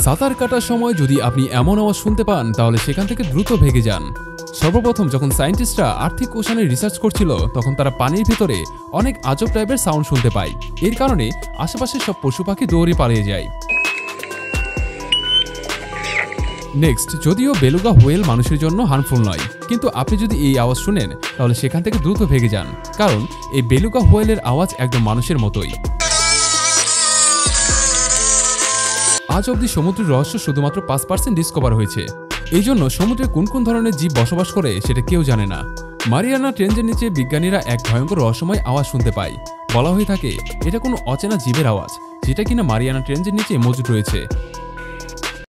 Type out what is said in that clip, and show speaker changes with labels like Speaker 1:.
Speaker 1: সাঁতার কাটার সময় যদি আপনি এমন আওয়াজ শুনতে পান তাহলে সেখান থেকে দ্রুত ভেগে যান। সর্বপ্রথম যখন সায়েন্টিস্টরা আর্থিক ওশানে রিসার্চ করছিল তখন তারা পানির ভিতরে অনেক আজব টাইপের সাউন্ড শুনতে পায়। এর কারণে আশেপাশে সব পশু পাখি দৌড়ে পালিয়ে যায়। নেক্সট, যদিও বেলুগা হোয়েল মানুষের জন্য হার্মফুল নয়, কিন্তু আপনি যদি এই আওয়াজ শুনেন তাহলে সেখান থেকে দ্রুত ভেগে যান, কারণ এই বেলুগা হোয়েলের আওয়াজ একদম মানুষের মতোই। আজ অবধি সমুদ্রের রহস্য শুধুমাত্র 5% ডিসকভার হয়েছে। এই জন্য সমুদ্রে কোন কোন ধরনের জীব বসবাস করে সেটা কেউ জানে না। মারিয়ানা ট্রেঞ্চের নিচে বিজ্ঞানীরা এক ভয়ঙ্কর রহস্যময় আওয়াজ শুনতে পায়। বলা হয়ে থাকে এটা কোনো অচেনা জীবের আওয়াজ, যেটা কিনা মারিয়ানা ট্রেঞ্চের নিচে মজুদ রয়েছে।